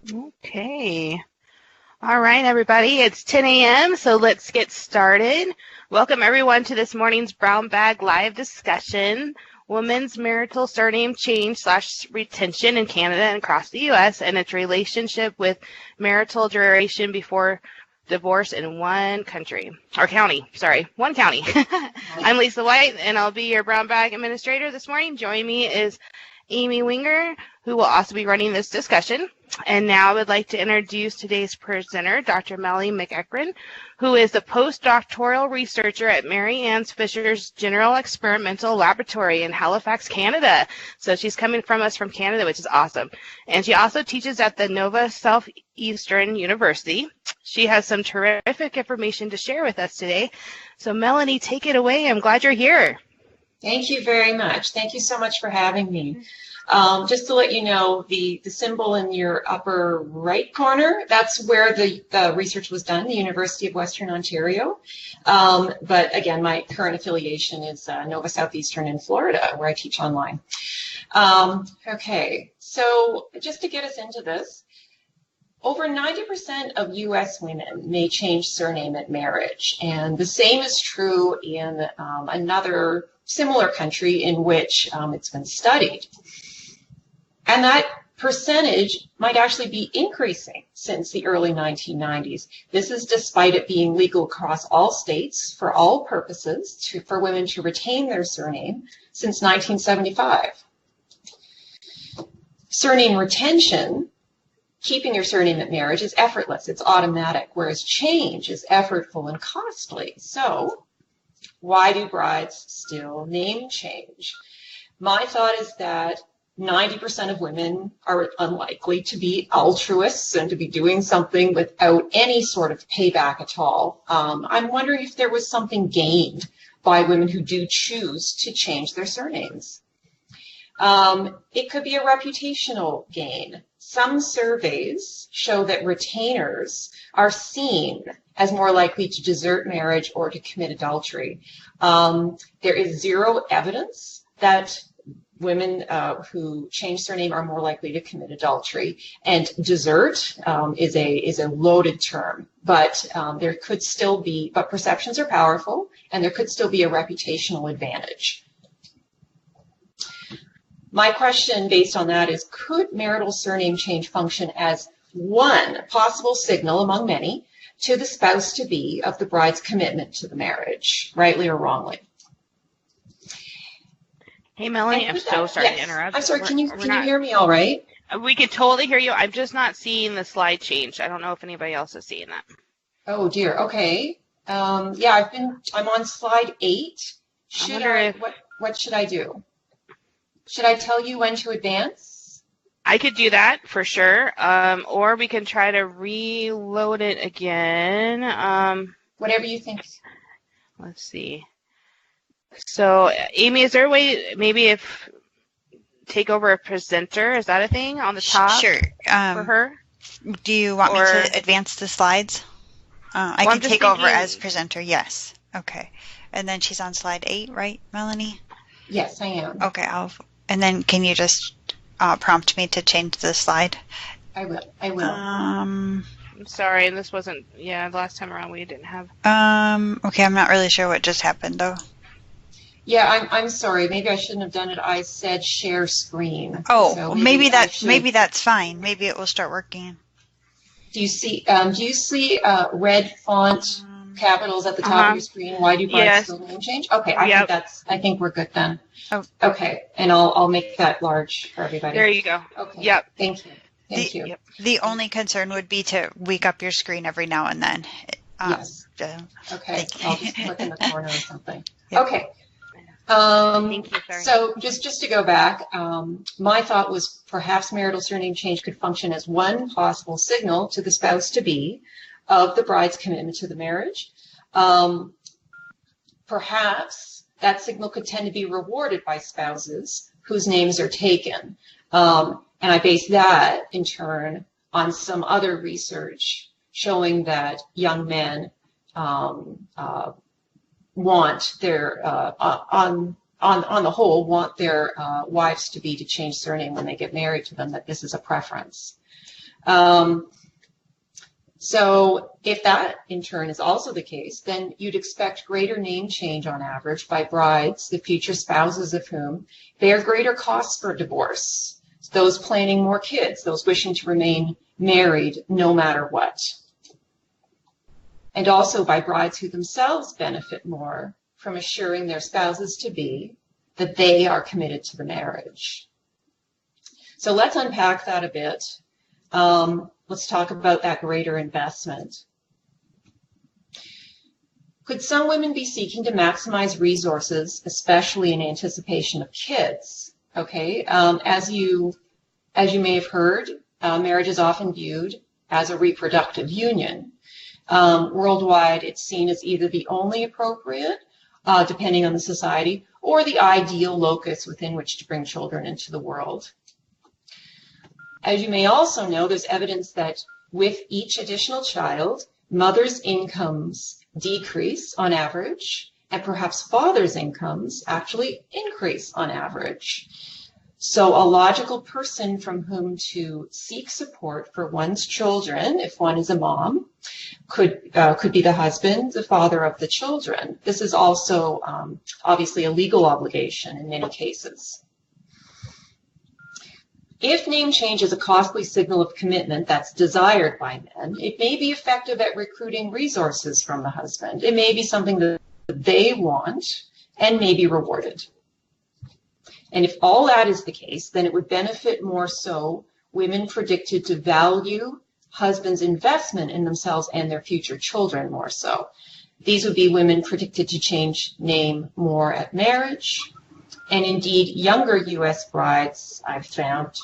Okay. All right, everybody. It's 10 a.m., so let's get started. Welcome, everyone, to this morning's Brown Bag Live discussion, Women's Marital Surname Change/Retention in Canada and across the U.S., and its relationship with marital duration before divorce in one county. I'm Lisa White, and I'll be your Brown Bag Administrator this morning. Joining me is Amy Winger, who will also be running this discussion. And now I would like to introduce today's presenter, Dr. Melanie MacEacheron, who is a postdoctoral researcher at Mary Ann Fisher's General Experimental Laboratory in Halifax, Canada. So she's coming from us from Canada, which is awesome. And she also teaches at the Nova Southeastern University. She has some terrific information to share with us today. So Melanie, take it away. I'm glad you're here. Thank you very much. Thank you so much for having me. Just to let you know, the symbol in your upper right corner, that's where the research was done, the University of Western Ontario. But again, my current affiliation is Nova Southeastern in Florida, where I teach online. Okay, so just to get us into this, over 90% of U.S. women may change surname at marriage, and the same is true in another similar country in which it's been studied. And that percentage might actually be increasing since the early 1990s. This is despite it being legal across all states for all purposes for women to retain their surname since 1975. Surname retention, keeping your surname at marriage, is effortless. It's automatic, whereas change is effortful and costly. So why do brides still name change? My thought is that 90% of women are unlikely to be altruists and to be doing something without any sort of payback at all. I'm wondering if there was something gained by women who do choose to change their surnames. It could be a reputational gain. Some surveys show that retainers are seen as more likely to desert marriage or to commit adultery. There is zero evidence that women who change surname are more likely to commit adultery, and desert is a loaded term, but there could still be, but perceptions are powerful, and there could still be a reputational advantage. My question based on that is, could marital surname change function as one possible signal among many to the spouse-to-be of the bride's commitment to the marriage, rightly or wrongly? Hey, Melanie, I'm so sorry to interrupt. I'm sorry, can you hear me all right? We can totally hear you. I'm just not seeing the slide change. I don't know if anybody else is seeing that. Oh, dear. Okay. Yeah, I'm on slide 8. What should I do? Should I tell you when to advance? I could do that for sure. Or we can try to reload it again. Whatever you think. Let's see. So, Amy, is there a way, maybe if take over a presenter, is that a thing on the top? Sure. For her? Do you want me to advance the slides? I can take over as presenter, yes. Okay. And then she's on slide 8, right, Melanie? Yes, I am. Okay, and then can you just prompt me to change the slide? I will. I'm sorry, and this wasn't, the last time around we didn't have. Okay, I'm not really sure what just happened, though. Yeah, I'm sorry. Maybe I shouldn't have done it. I said share screen. Oh, so maybe that's fine. Maybe it will start working. Do you see red font capitals at the top of your screen? Why do brides still name change? Okay, I think we're good then. Oh. Okay, and I'll make that large for everybody. There you go. Okay. Yep. Thank you. Thank you. The only concern would be to wake up your screen every now and then. Yes. Okay. I'll just click in the corner or something. Yep. Okay. Thank you, sorry. So just to go back, my thought was perhaps marital surname change could function as one possible signal to the spouse-to-be of the bride's commitment to the marriage. Perhaps that signal could tend to be rewarded by spouses whose names are taken. And I base that, in turn, on some other research showing that young men want their, on the whole, want their wives to change surname when they get married to them, that this is a preference. So if that, in turn, is also the case, then you'd expect greater name change on average by brides, the future spouses of whom bear greater costs for divorce, those planning more kids, those wishing to remain married no matter what. And also by brides who themselves benefit more from assuring their spouses-to-be that they are committed to the marriage. So let's unpack that a bit. Let's talk about that greater investment. Could some women be seeking to maximize resources, especially in anticipation of kids? Okay, as you may have heard, marriage is often viewed as a reproductive union. Worldwide, it's seen as either the only appropriate, depending on the society, or the ideal locus within which to bring children into the world. As you may also know, there's evidence that with each additional child, mothers' incomes decrease on average, and perhaps fathers' incomes actually increase on average. So a logical person from whom to seek support for one's children, if one is a mom, could be the husband, the father of the children. This is also obviously a legal obligation in many cases. If name change is a costly signal of commitment that's desired by men, it may be effective at recruiting resources from the husband. It may be something that they want and may be rewarded. And if all that is the case, then it would benefit more so women predicted to value husbands' investment in themselves and their future children more so. These would be women predicted to change name more at marriage, and indeed younger U.S. brides, I've found,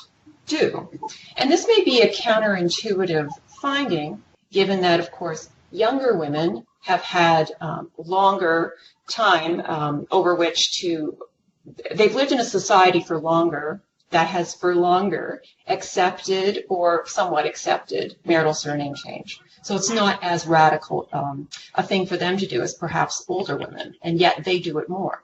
do. And this may be a counterintuitive finding, given that, of course, younger women have had longer time over which to, they've lived in a society for longer that has for longer accepted or somewhat accepted marital surname change. So it's not as radical a thing for them to do as perhaps older women, and yet they do it more.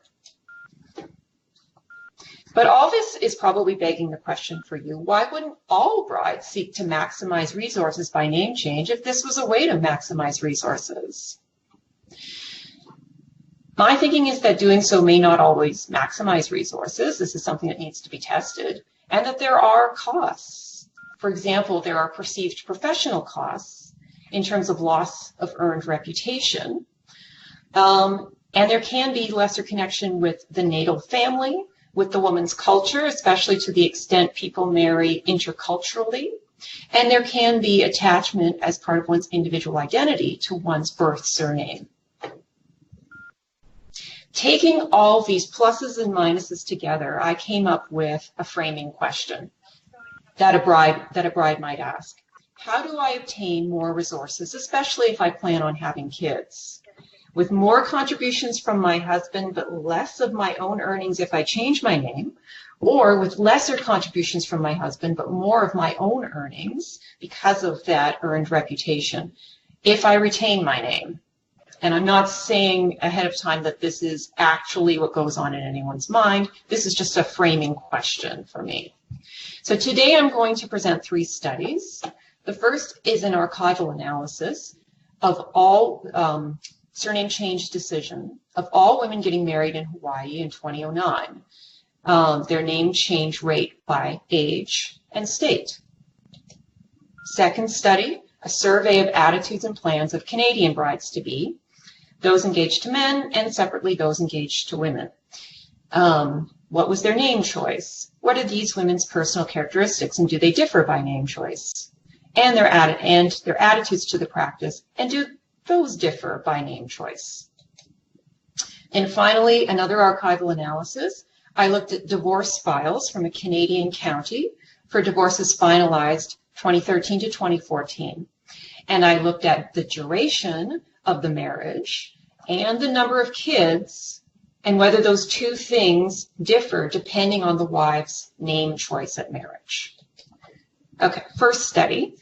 But all this is probably begging the question for you, why wouldn't all brides seek to maximize resources by name change if this was a way to maximize resources? My thinking is that doing so may not always maximize resources. This is something that needs to be tested, and that there are costs. For example, there are perceived professional costs in terms of loss of earned reputation, and there can be lesser connection with the natal family, with the woman's culture, especially to the extent people marry interculturally. And there can be attachment as part of one's individual identity to one's birth surname. Taking all these pluses and minuses together, I came up with a framing question that a bride might ask. How do I obtain more resources, especially if I plan on having kids? With more contributions from my husband, but less of my own earnings if I change my name, or with lesser contributions from my husband, but more of my own earnings because of that earned reputation, if I retain my name. And I'm not saying ahead of time that this is actually what goes on in anyone's mind. This is just a framing question for me. So today I'm going to present 3 studies. The first is an archival analysis of all surname change decision of all women getting married in Hawaii in 2009, their name change rate by age and state. Second study, a survey of attitudes and plans of Canadian brides-to-be, those engaged to men and separately those engaged to women. What was their name choice? What are these women's personal characteristics, and do they differ by name choice? And their attitudes to the practice, and do those differ by name choice? And finally, another archival analysis. I looked at divorce files from a Canadian county for divorces finalized 2013 to 2014. And I looked at the duration of the marriage and the number of kids and whether those two things differ depending on the wife's name choice at marriage. Okay, first study.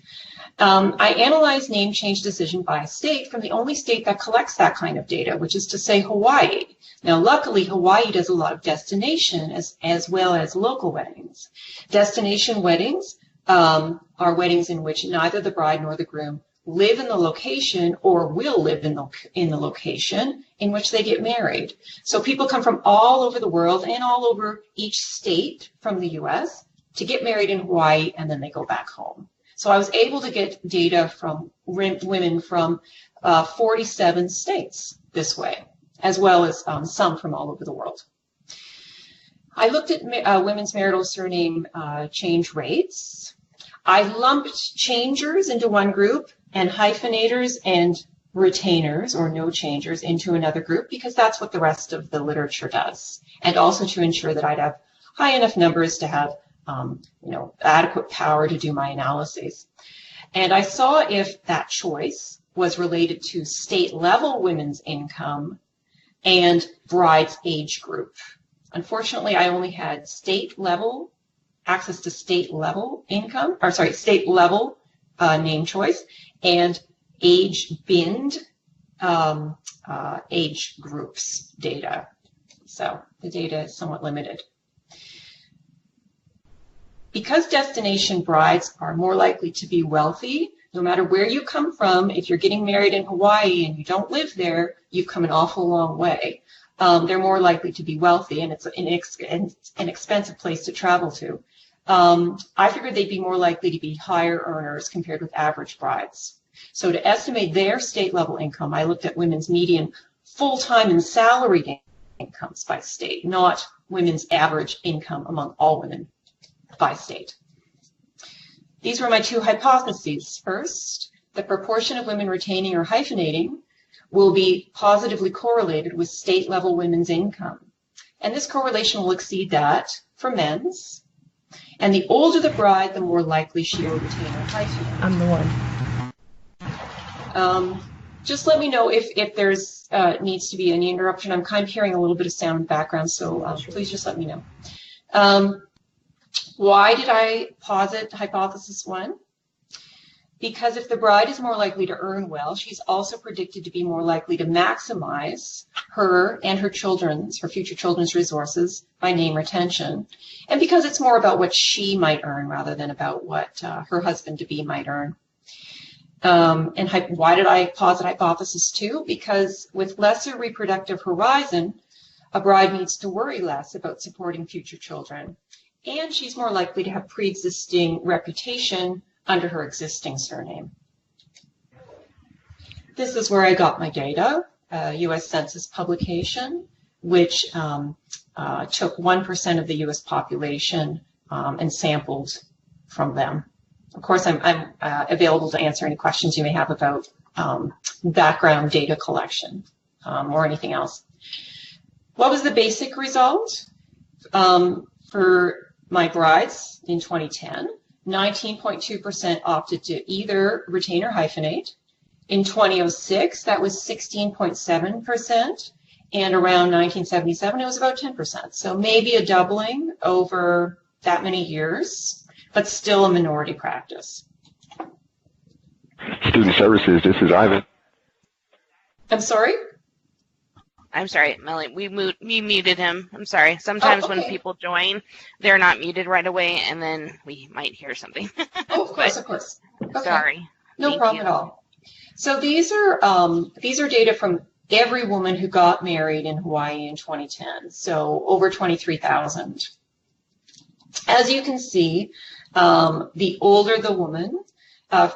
I analyzed name change decision by state from the only state that collects that kind of data, which is to say Hawaii. Now, luckily, Hawaii does a lot of destination as well as local weddings. Destination weddings are weddings in which neither the bride nor the groom live in the location or will live in the location in which they get married. So people come from all over the world and all over each state from the U.S. to get married in Hawaii, and then they go back home. So I was able to get data from women from 47 states this way, as well as some from all over the world. I looked at women's marital surname change rates. I lumped changers into one group and hyphenators and retainers or no changers into another group, because that's what the rest of the literature does, and also to ensure that I'd have high enough numbers to have adequate power to do my analyses. And I saw if that choice was related to state level women's income and bride's age group. Unfortunately, I only had access to state level income, or sorry, state level name choice, and age binned age groups data. So the data is somewhat limited. Because destination brides are more likely to be wealthy, no matter where you come from, if you're getting married in Hawaii and you don't live there, you've come an awful long way. They're more likely to be wealthy, and it's an expensive place to travel to. I figured they'd be more likely to be higher earners compared with average brides. So to estimate their state level income, I looked at women's median full-time and salaried incomes by state, not women's average income among all women by state. These were my two hypotheses. First, the proportion of women retaining or hyphenating will be positively correlated with state level women's income. And this correlation will exceed that for men's. And the older the bride, the more likely she will retain or hyphenate. I'm the one. Just let me know if there's needs to be any interruption. I'm kind of hearing a little bit of sound in the background, so please just let me know. Why did I posit hypothesis 1? Because if the bride is more likely to earn well, she's also predicted to be more likely to maximize her and her future children's resources by name retention. And because it's more about what she might earn rather than about what her husband-to-be might earn. And why did I posit hypothesis 2? Because with lesser reproductive horizon, a bride needs to worry less about supporting future children. And she's more likely to have pre-existing reputation under her existing surname. This is where I got my data, U.S. Census publication, which took 1% of the U.S. population and sampled from them. Of course, I'm available to answer any questions you may have about background data collection or anything else. What was the basic result? For my brides in 2010, 19.2% opted to either retain or hyphenate. In 2006, that was 16.7%, and around 1977, it was about 10%. So maybe a doubling over that many years, but still a minority practice. Student Services, this is Ivan. I'm sorry? I'm sorry, Melanie, we muted him. I'm sorry. Sometimes when people join, they're not muted right away, and then we might hear something. Oh, of course, of course. Okay. Sorry. No problem at all. So these are data from every woman who got married in Hawaii in 2010, so over 23,000. As you can see, the older the woman,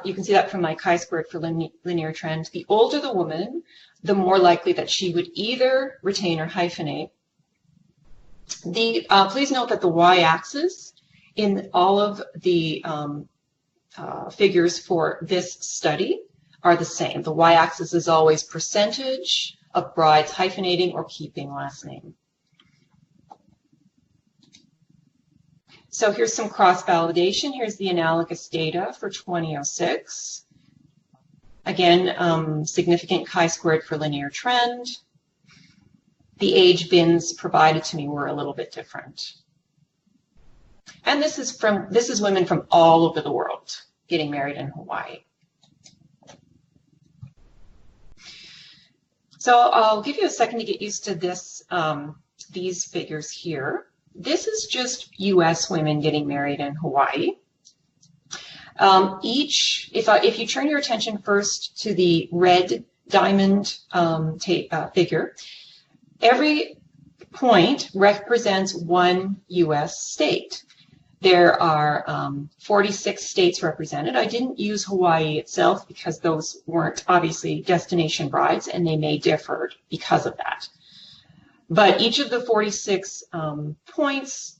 you can see that from my chi-squared for linear trend, the older the woman, the more likely that she would either retain or hyphenate. Please note that the y-axis in all of the figures for this study are the same. The y-axis is always percentage of brides hyphenating or keeping last name. So here's some cross-validation. Here's the analogous data for 2006. Again, significant chi-squared for linear trend. The age bins provided to me were a little bit different. And this is women from all over the world getting married in Hawaii. So I'll give you a second to get used to this, these figures here. This is just U.S. women getting married in Hawaii. If you turn your attention first to the red diamond figure, every point represents one U.S. state. There are 46 states represented. I didn't use Hawaii itself because those weren't obviously destination brides, and they may differ because of that. But each of the 46 points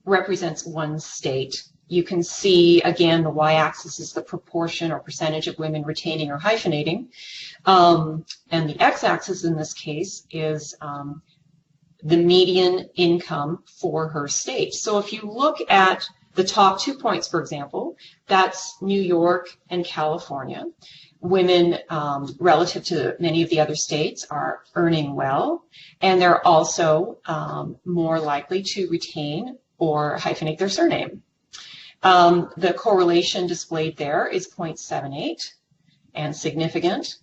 represents one state. You can see, again, the y-axis is the proportion or percentage of women retaining or hyphenating. And the x-axis in this case is the median income for her state. So if you look at the top 2 points, for example, that's New York and California. Women, relative to many of the other states, are earning well, and they're also more likely to retain or hyphenate their surname. The correlation displayed there is 0.78 and significant.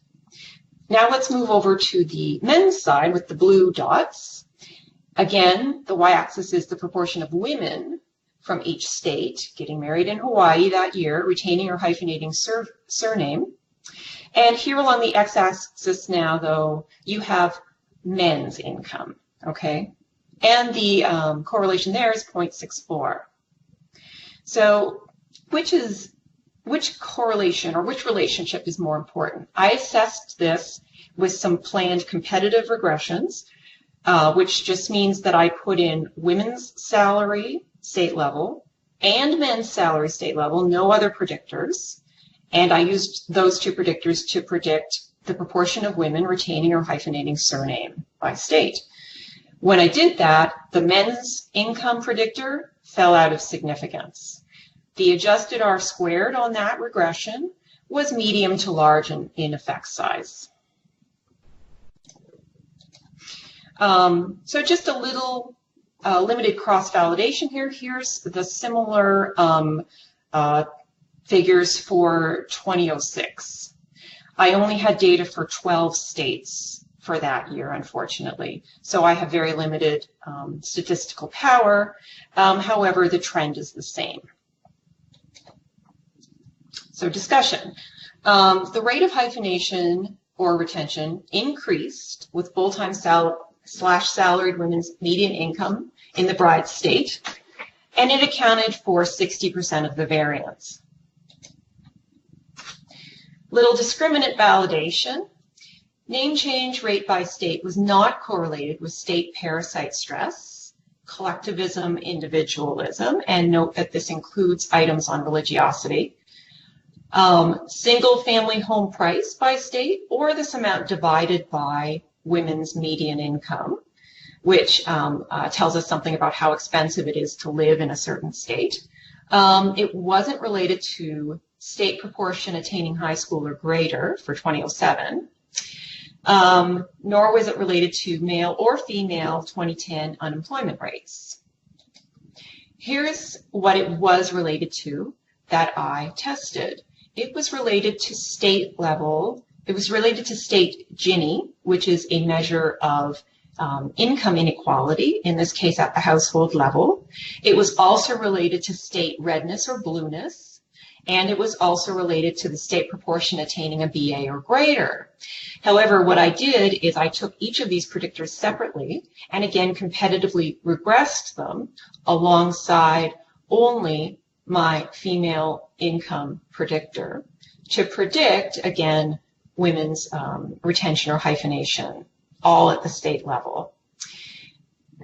Now let's move over to the men's side with the blue dots. Again, the y-axis is the proportion of women from each state getting married in Hawaii that year, retaining or hyphenating surname. And here along the x-axis now, though, you have men's income, okay? And the correlation there is 0.64. So which correlation or which relationship is more important? I assessed this with some planned competitive regressions, which just means that I put in women's salary state level and men's salary state level, no other predictors. And I used those two predictors to predict the proportion of women retaining or hyphenating surname by state. When I did that, the men's income predictor fell out of significance. The adjusted R-squared on that regression was medium to large in effect size. So just a little limited cross-validation here. Here's the similar figures for 2006. I only had data for 12 states for that year, unfortunately. So I have very limited statistical power. However, the trend is the same. So discussion. The rate of hyphenation or retention increased with full-time salaried women's median income in the bride state, and it accounted for 60% of the variance. Little discriminant validation. Name change rate by state was not correlated with state parasite stress, collectivism, individualism, and note that this includes items on religiosity. Single family home price by state, or this amount divided by women's median income, which tells us something about how expensive it is to live in a certain state. It wasn't related to state proportion attaining high school or greater for 2007, nor was it related to male or female 2010 unemployment rates. Here's what it was related to that I tested. It was related to state level. It was related to state Gini, which is a measure of income inequality, in this case at the household level. It was also related to state redness or blueness, and it was also related to the state proportion attaining a BA or greater. However, what I did is I took each of these predictors separately and again competitively regressed them alongside only my female income predictor to predict, again, women's retention or hyphenation, all at the state level.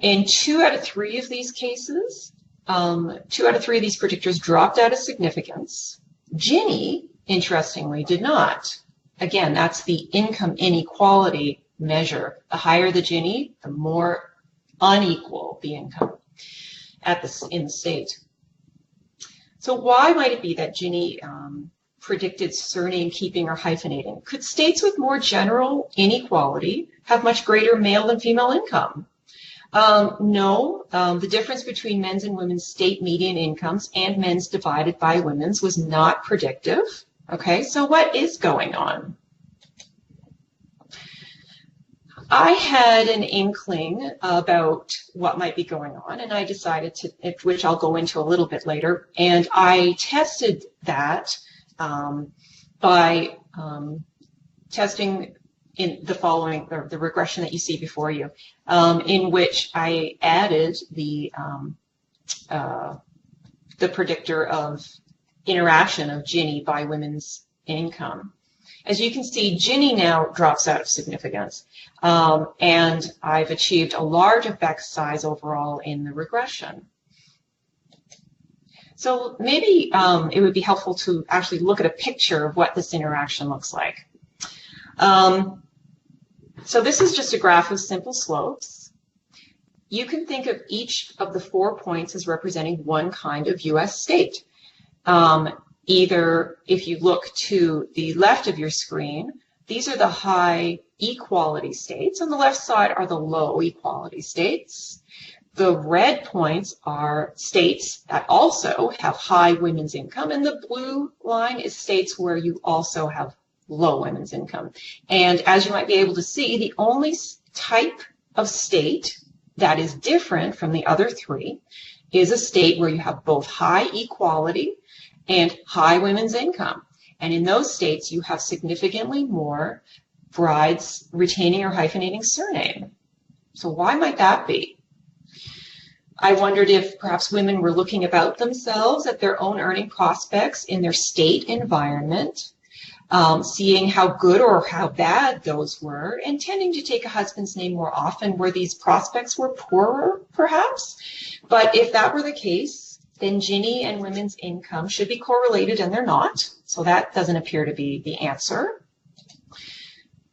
In 2 out of 3 of these cases, 2 out of 3 of these predictors dropped out of significance. Gini, interestingly, did not. Again, that's the income inequality measure. The higher the Gini, the more unequal the income in the state. So why might it be that Gini predicted surname keeping or hyphenating? Could states with more general inequality have much greater male than female income? No, the difference between men's and women's state median incomes and men's divided by women's was not predictive. Okay, so what is going on? I had an inkling about what might be going on, and I decided to, which I'll go into a little bit later, and I tested that by testing in the following, or the regression that you see before you, in which I added the predictor of interaction of Gini by women's income. As you can see, Gini now drops out of significance, and I've achieved a large effect size overall in the regression. So maybe it would be helpful to actually look at a picture of what this interaction looks like. So this is just a graph of simple slopes. You can think of each of the 4 points as representing one kind of U.S. state. Either if you look to the left of your screen, these are the high equality states. On the left side are the low equality states. The red points are states that also have high women's income, and the blue line is states where you also have low women's income. And as you might be able to see, the only type of state that is different from the other 3 is a state where you have both high equality and high women's income. And in those states, you have significantly more brides retaining or hyphenating surname. So why might that be? I wondered if perhaps women were looking about themselves at their own earning prospects in their state environment, seeing how good or how bad those were, and tending to take a husband's name more often where these prospects were poorer, perhaps. But if that were the case, then Gini and women's income should be correlated, and they're not. So that doesn't appear to be the answer.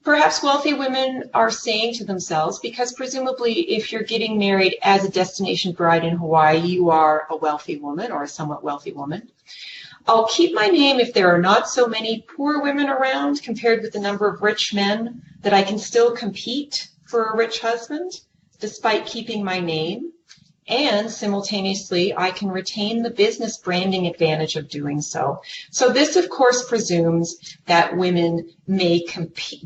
Perhaps wealthy women are saying to themselves, because presumably if you're getting married as a destination bride in Hawaii, you are a wealthy woman or a somewhat wealthy woman. I'll keep my name if there are not so many poor women around compared with the number of rich men that I can still compete for a rich husband despite keeping my name. And simultaneously, I can retain the business branding advantage of doing so. So this, of course, presumes that women compete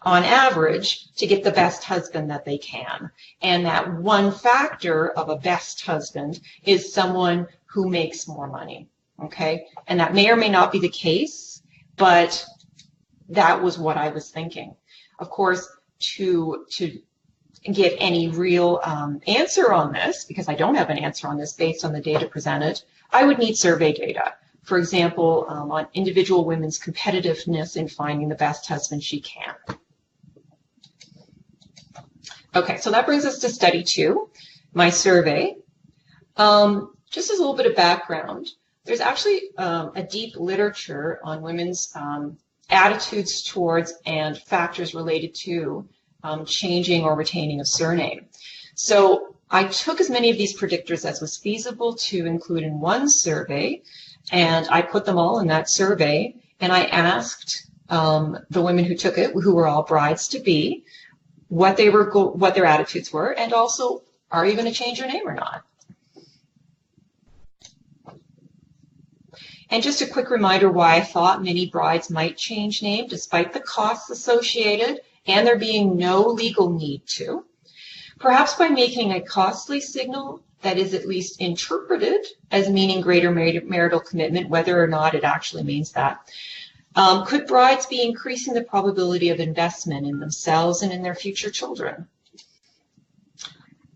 on average to get the best husband that they can. And that one factor of a best husband is someone who makes more money. Okay? And that may or may not be the case, but that was what I was thinking. Of course, to get any real answer on this, because I don't have an answer on this based on the data presented, I would need survey data. For example, on individual women's competitiveness in finding the best husband she can. Okay, so that brings us to study 2, my survey. Just as a little bit of background, there's actually a deep literature on women's attitudes towards and factors related to changing or retaining a surname. So I took as many of these predictors as was feasible to include in one survey, and I put them all in that survey, and I asked the women who took it, who were all brides-to-be, what their attitudes were, and also, are you going to change your name or not? And just a quick reminder why I thought many brides might change name despite the costs associated and there being no legal need to. Perhaps by making a costly signal that is at least interpreted as meaning greater marital commitment, whether or not it actually means that. Could brides be increasing the probability of investment in themselves and in their future children?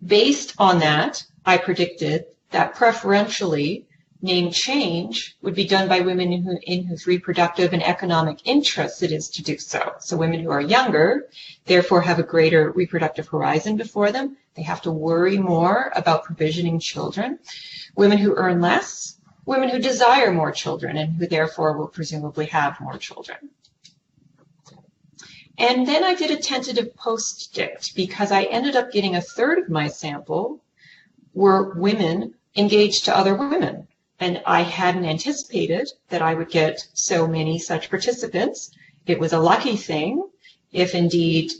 Based on that, I predicted that preferentially name change would be done by women in whose reproductive and economic interests it is to do so. So women who are younger, therefore have a greater reproductive horizon before them. They have to worry more about provisioning children. Women who earn less, women who desire more children and who therefore will presumably have more children. And then I did a tentative post-dict because I ended up getting a third of my sample were women engaged to other women. And I hadn't anticipated that I would get so many such participants. It was a lucky thing if indeed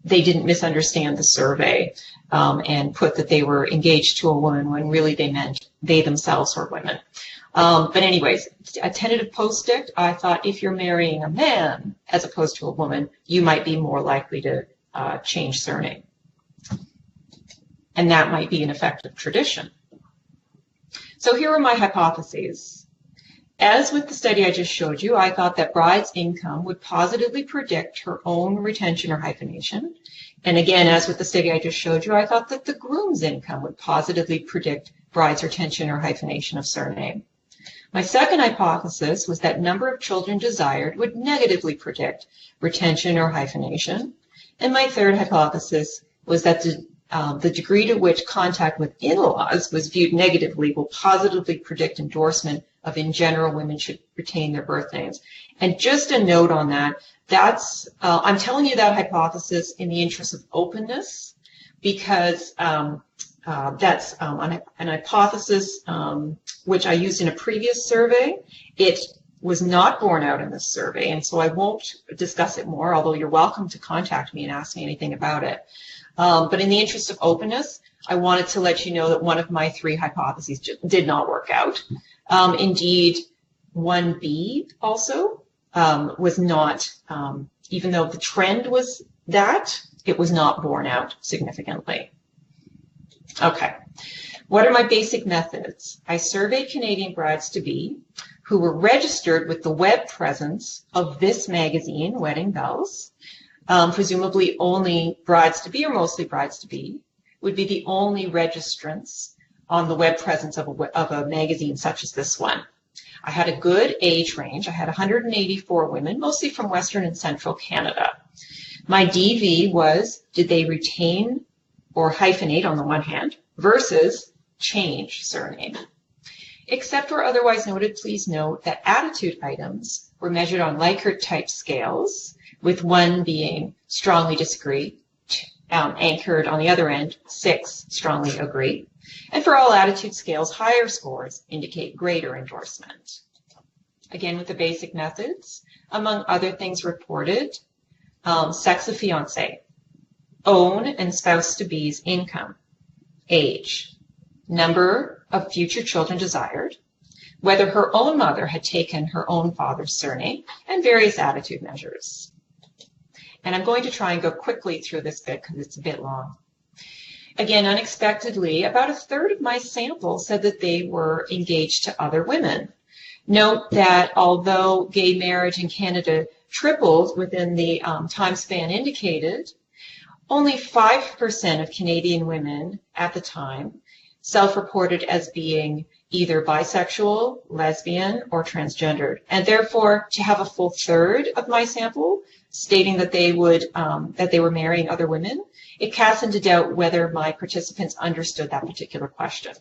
they didn't misunderstand the survey and put that they were engaged to a woman when really they meant they themselves were women. But anyways, a tentative post-dict, I thought if you're marrying a man as opposed to a woman, you might be more likely to change surname. And that might be an effective tradition. So here are my hypotheses. As with the study I just showed you, I thought that bride's income would positively predict her own retention or hyphenation. And again, as with the study I just showed you, I thought that the groom's income would positively predict bride's retention or hyphenation of surname. My second hypothesis was that number of children desired would negatively predict retention or hyphenation. And my third hypothesis was that the degree to which contact with in-laws was viewed negatively will positively predict endorsement of, in general, women should retain their birth names. And just a note on that, I'm telling you that hypothesis in the interest of openness, because that's an hypothesis which I used in a previous survey. It was not borne out in this survey, and so I won't discuss it more, although you're welcome to contact me and ask me anything about it. But in the interest of openness, I wanted to let you know that one of my three hypotheses did not work out. Indeed, 1B also was not, even though the trend was that, it was not borne out significantly. Okay, what are my basic methods? I surveyed Canadian brides-to-be who were registered with the web presence of this magazine, Wedding Bells. Presumably only brides-to-be, or mostly brides-to-be, would be the only registrants on the web presence of a magazine such as this one. I had a good age range. I had 184 women, mostly from Western and Central Canada. My DV was, did they retain or hyphenate on the one hand versus change surname? Except where otherwise noted, please note that attitude items were measured on Likert type scales, with one being strongly disagree, anchored on the other end, 6 strongly agree. And for all attitude scales, higher scores indicate greater endorsement. Again, with the basic methods, among other things reported, sex of fiancé, own and spouse-to-be's income, age, number of future children desired, whether her own mother had taken her own father's surname, and various attitude measures. And I'm going to try and go quickly through this bit because it's a bit long. Again, unexpectedly, about a third of my sample said that they were engaged to other women. Note that although gay marriage in Canada tripled within the time span indicated, only 5% of Canadian women at the time self-reported as being either bisexual, lesbian, or transgendered. And therefore, to have a full third of my sample stating that they were marrying other women, it casts into doubt whether my participants understood that particular question.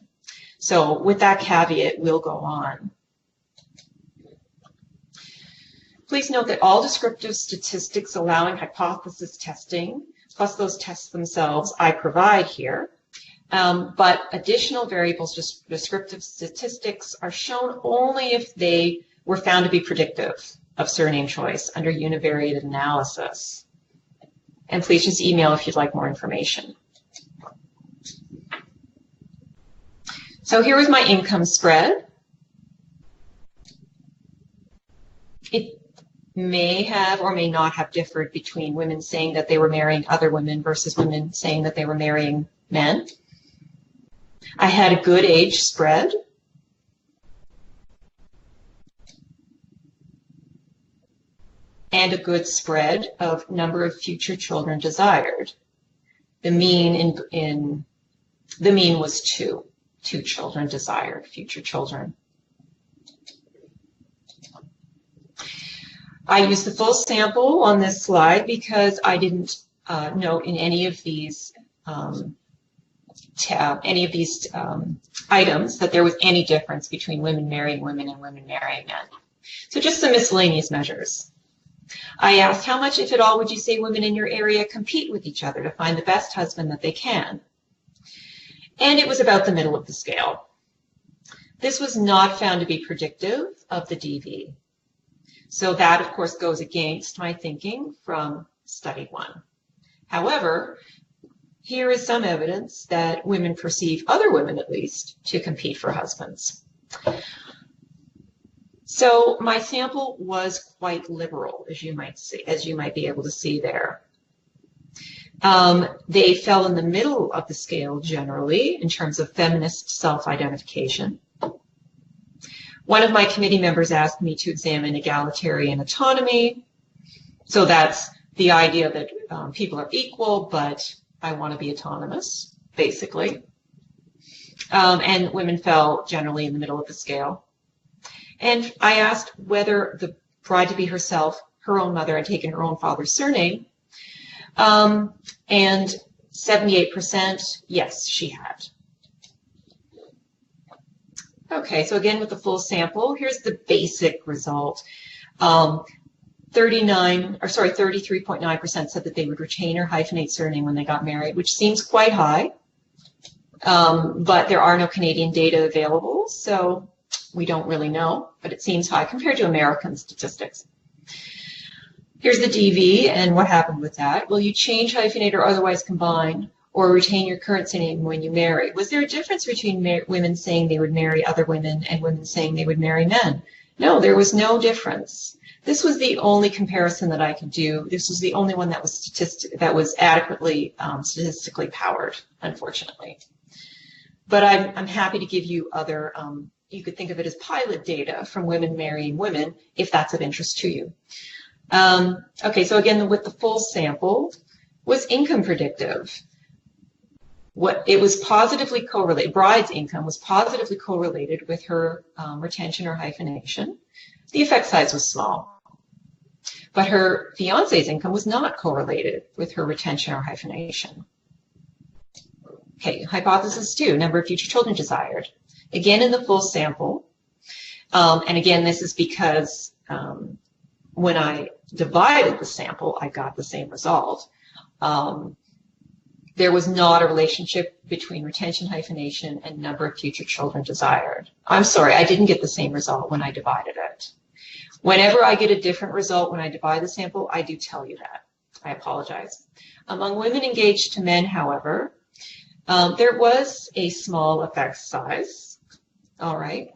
So with that caveat, we'll go on. Please note that all descriptive statistics allowing hypothesis testing, plus those tests themselves, I provide here. But additional variables, just descriptive statistics, are shown only if they were found to be predictive of surname choice under univariate analysis. And please just email if you'd like more information. So here is my income spread. It may have or may not have differed between women saying that they were marrying other women versus women saying that they were marrying men. I had a good age spread. And a good spread of number of future children desired. The mean was 2 children desired, future children. I used the full sample on this slide because I didn't note in any of these items that there was any difference between women marrying women and women marrying men. So just some miscellaneous measures. I asked, how much, if at all, would you say women in your area compete with each other to find the best husband that they can? And it was about the middle of the scale. This was not found to be predictive of the DV. So that, of course, goes against my thinking from study 1. However, here is some evidence that women perceive other women, at least, to compete for husbands. So my sample was quite liberal, as you might be able to see there. They fell in the middle of the scale generally in terms of feminist self-identification. One of my committee members asked me to examine egalitarian autonomy. So that's the idea that people are equal, but I want to be autonomous, basically. And women fell generally in the middle of the scale. And I asked whether the bride-to-be herself, her own mother, had taken her own father's surname. And 78%, yes, she had. Okay, so again with the full sample, here's the basic result. 33.9% said that they would retain or hyphenate surname when they got married, which seems quite high. But there are no Canadian data available, so we don't really know, but it seems high compared to American statistics. Here's the DV and what happened with that. Will you change, hyphenate, or otherwise combine or retain your current surname when you marry? Was there a difference between women saying they would marry other women and women saying they would marry men? No, there was no difference. This was the only comparison that I could do. This was the only one that was adequately statistically powered, unfortunately. But I'm happy to give you other, you could think of it as pilot data from women marrying women, if that's of interest to you. Okay, so again, with the full sample, was income predictive? It was positively correlated, bride's income was positively correlated with her retention or hyphenation. The effect size was small, but her fiance's income was not correlated with her retention or hyphenation. Okay, hypothesis 2, number of future children desired. Again, in the full sample, and again, this is because when I divided the sample, I got the same result. There was not a relationship between retention, hyphenation, and number of future children desired. I'm sorry, I didn't get the same result when I divided it. Whenever I get a different result when I divide the sample, I do tell you that. I apologize. Among women engaged to men, however, there was a small effect size. All right.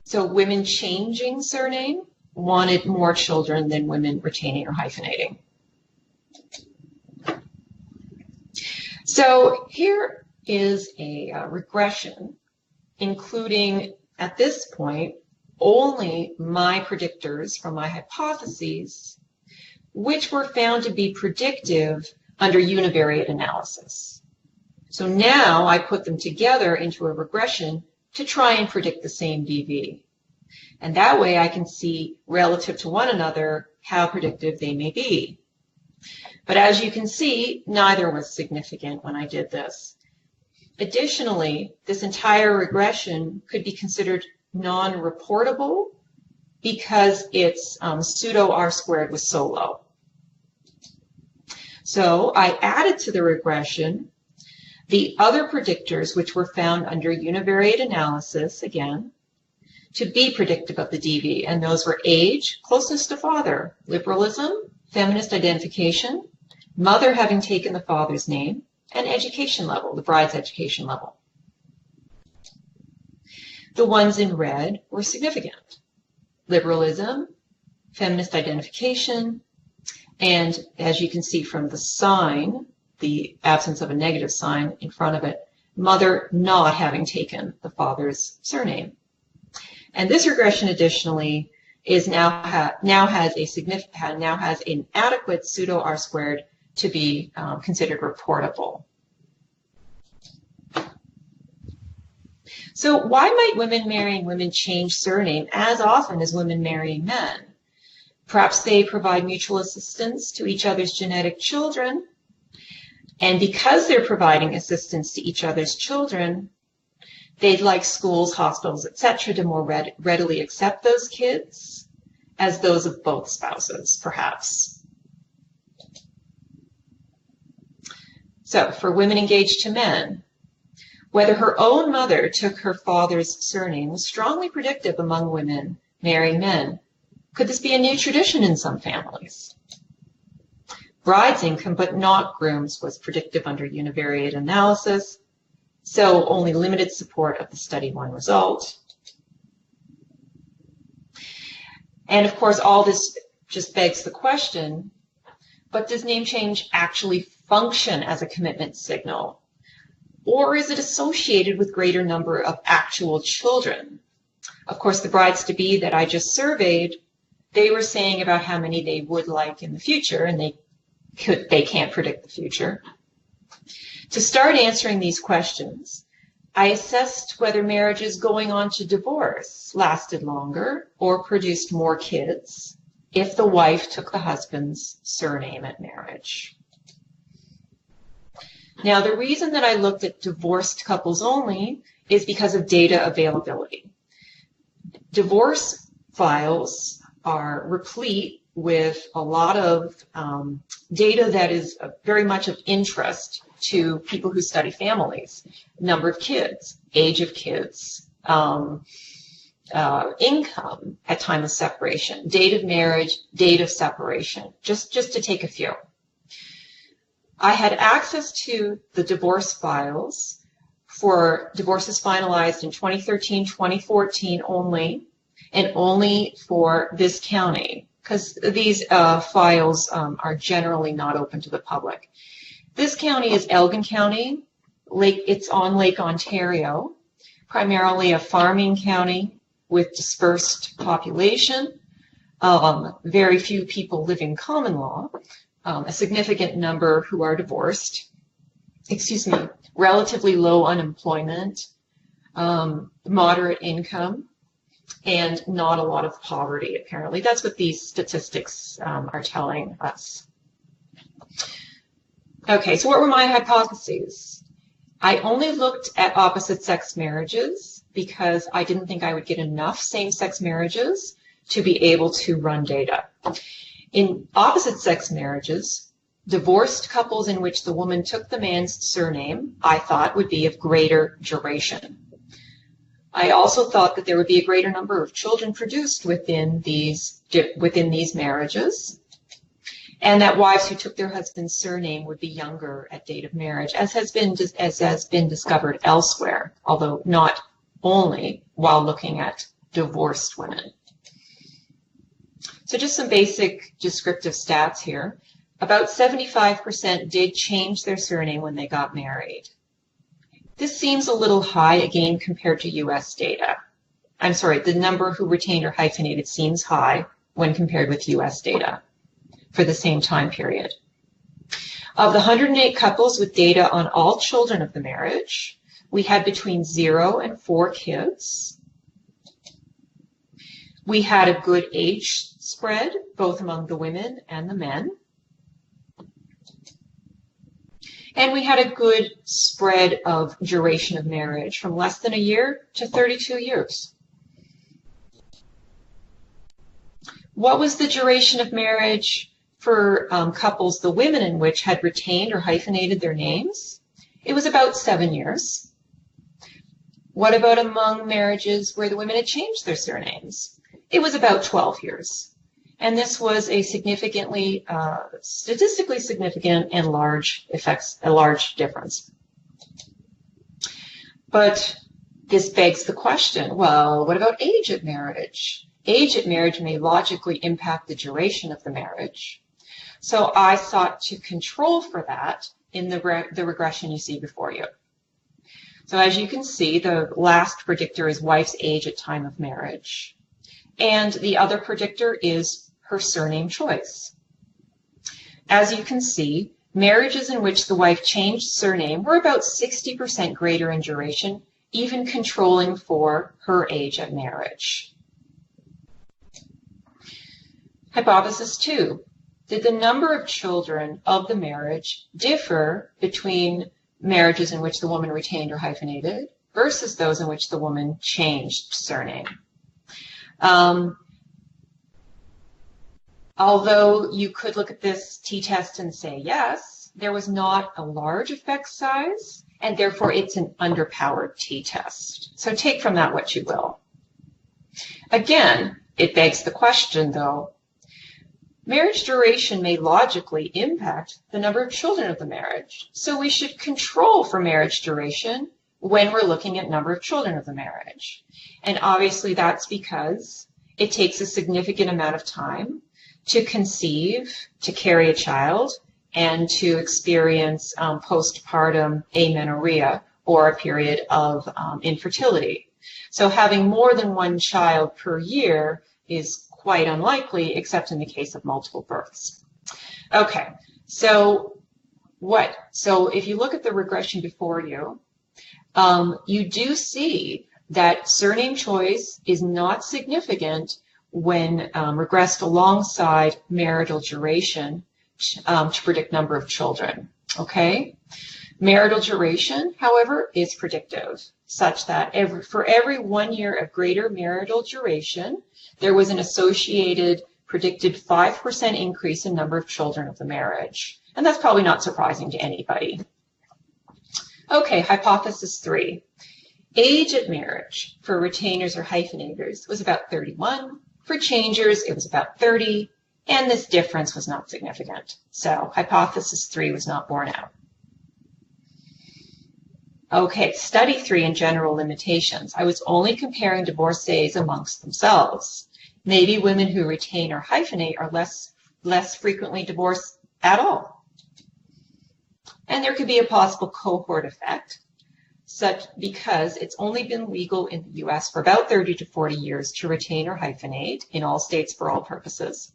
So women changing surname wanted more children than women retaining or hyphenating. So here is a regression, including, at this point, only my predictors from my hypotheses, which were found to be predictive under univariate analysis. So now I put them together into a regression to try and predict the same DV. And that way I can see relative to one another how predictive they may be. But as you can see, neither was significant when I did this. Additionally, this entire regression could be considered non-reportable because its pseudo R-squared was so low. So I added to the regression the other predictors which were found under univariate analysis, again, to be predictive of the DV, and those were age, closeness to father, liberalism, feminist identification, mother having taken the father's name, and education level, the bride's education level. The ones in red were significant. Liberalism, feminist identification, and as you can see from the sign, the absence of a negative sign in front of it, mother not having taken the father's surname. And this regression additionally is now has an adequate pseudo R-squared to be considered reportable. So why might women marrying women change surname as often as women marrying men? Perhaps they provide mutual assistance to each other's genetic children, and because they're providing assistance to each other's children, they'd like schools, hospitals, etc. to more readily accept those kids as those of both spouses, perhaps. So for women engaged to men, whether her own mother took her father's surname was strongly predictive among women marrying men. Could this be a new tradition in some families? Bride's income, but not groom's, was predictive under univariate analysis. So only limited support of the study one result. And of course, all this just begs the question, but does name change actually function as a commitment signal? Or is it associated with greater number of actual children? Of course, the brides-to-be that I just surveyed, they were saying about how many they would like in the future, and they can't predict the future. To start answering these questions, I assessed whether marriages going on to divorce lasted longer or produced more kids if the wife took the husband's surname at marriage. Now, the reason that I looked at divorced couples only is because of data availability. Divorce files are replete with a lot of data that is very much of interest to people who study families. Number of kids, age of kids, income at time of separation, date of marriage, date of separation, just to take a few. I had access to the divorce files for divorces finalized in 2013, 2014 only, and only for this county, because these files are generally not open to the public. This county is Elgin County. It's on Lake Ontario, primarily a farming county with dispersed population, very few people living common law, a significant number who are divorced, relatively low unemployment, moderate income, and not a lot of poverty, apparently. That's what these statistics are telling us. Okay, so what were my hypotheses? I only looked at opposite-sex marriages because I didn't think I would get enough same-sex marriages to be able to run data. In opposite-sex marriages, divorced couples in which the woman took the man's surname, I thought would be of greater duration. I also thought that there would be a greater number of children produced within these marriages, and that wives who took their husband's surname would be younger at date of marriage, as has been discovered elsewhere, although not only while looking at divorced women. So just some basic descriptive stats here. About 75% did change their surname when they got married. This seems a little high, again, compared to U.S. data. I'm sorry, the number who retained or hyphenated seems high when compared with U.S. data for the same time period. Of the 108 couples with data on all children of the marriage, we had between 0 and 4 kids. We had a good age spread, both among the women and the men. And we had a good spread of duration of marriage, from less than a year to 32 years. What was the duration of marriage for couples, the women in which had retained or hyphenated their names? It was about 7 years. What about among marriages where the women had changed their surnames? It was about 12 years. And this was a significantly, statistically significant and a large difference. But this begs the question, well, what about age at marriage? Age at marriage may logically impact the duration of the marriage. So I sought to control for that in the regression you see before you. So as you can see, the last predictor is wife's age at time of marriage. And the other predictor is her surname choice. As you can see, marriages in which the wife changed surname were about 60% greater in duration, even controlling for her age at marriage. Hypothesis 2. Did the number of children of the marriage differ between marriages in which the woman retained or hyphenated versus those in which the woman changed surname? Although you could look at this t-test and say yes, there was not a large effect size, and therefore it's an underpowered t-test. So take from that what you will. Again, it begs the question, though, marriage duration may logically impact the number of children of the marriage, so we should control for marriage duration when we're looking at number of children of the marriage. And obviously that's because it takes a significant amount of time to conceive, to carry a child, and to experience postpartum amenorrhea, or a period of infertility. So having more than one child per year is quite unlikely, except in the case of multiple births. Okay, so if you look at the regression before you, you do see that surname choice is not significant when regressed alongside marital duration to predict number of children, okay? Marital duration, however, is predictive, such that for every 1 year of greater marital duration, there was an associated predicted 5% increase in number of children of the marriage. And that's probably not surprising to anybody. Okay, hypothesis 3. Age at marriage for retainers or hyphenators was about 31. For changers, it was about 30. And this difference was not significant. So hypothesis 3 was not borne out. Okay, study 3 in general limitations. I was only comparing divorcees amongst themselves. Maybe women who retain or hyphenate are less frequently divorced at all. And there could be a possible cohort effect, because it's only been legal in the US for about 30 to 40 years to retain or hyphenate in all states for all purposes.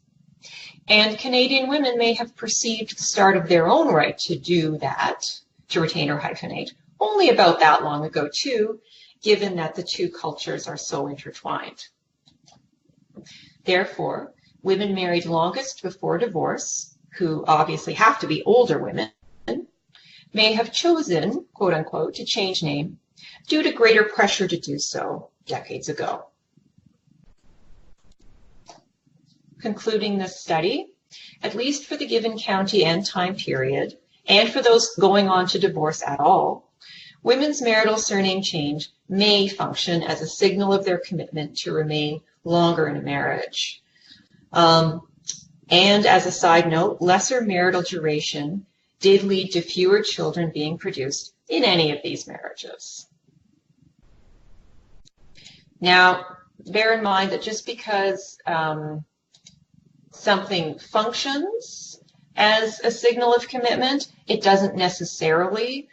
And Canadian women may have perceived the start of their own right to do that, to retain or hyphenate, only about that long ago too, given that the two cultures are so intertwined. Therefore, women married longest before divorce, who obviously have to be older women, may have chosen, quote unquote, to change name due to greater pressure to do so decades ago. Concluding this study, at least for the given county and time period, and for those going on to divorce at all, women's marital surname change may function as a signal of their commitment to remain longer in a marriage. And as a side note, lesser marital duration did lead to fewer children being produced in any of these marriages. Now, bear in mind that just because something functions as a signal of commitment, it doesn't necessarily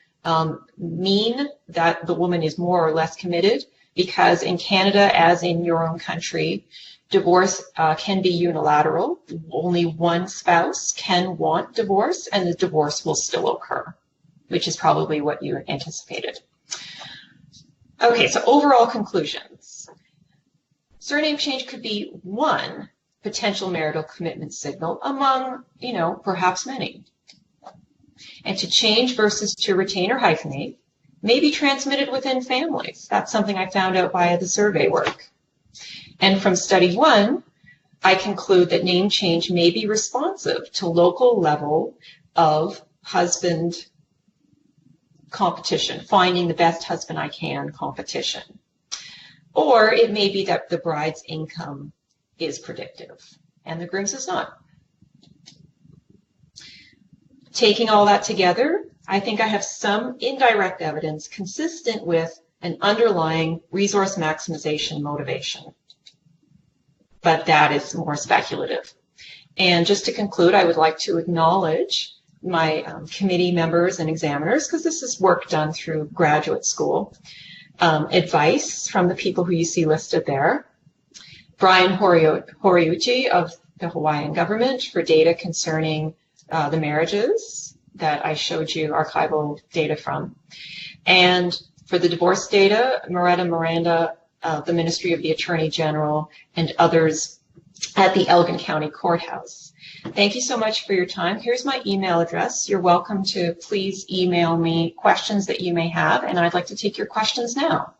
mean that the woman is more or less committed, because in Canada, as in your own country, divorce can be unilateral. Only one spouse can want divorce, and the divorce will still occur, which is probably what you anticipated. Okay, so overall conclusions. Surname change could be one potential marital commitment signal among, perhaps many. And to change versus to retain or hyphenate may be transmitted within families. That's something I found out via the survey work. And from study 1, I conclude that name change may be responsive to local level of husband competition, finding the best husband I can competition. Or it may be that the bride's income is predictive and the groom's is not. Taking all that together, I think I have some indirect evidence consistent with an underlying resource maximization motivation. But that is more speculative. And just to conclude, I would like to acknowledge my committee members and examiners, because this is work done through graduate school. Advice from the people who you see listed there. Brian Horiuchi of the Hawaiian government for data concerning the marriages that I showed you archival data from. And for the divorce data, Miranda, the Ministry of the Attorney General, and others at the Elgin County Courthouse. Thank you so much for your time. Here's my email address. You're welcome to please email me questions that you may have, and I'd like to take your questions now.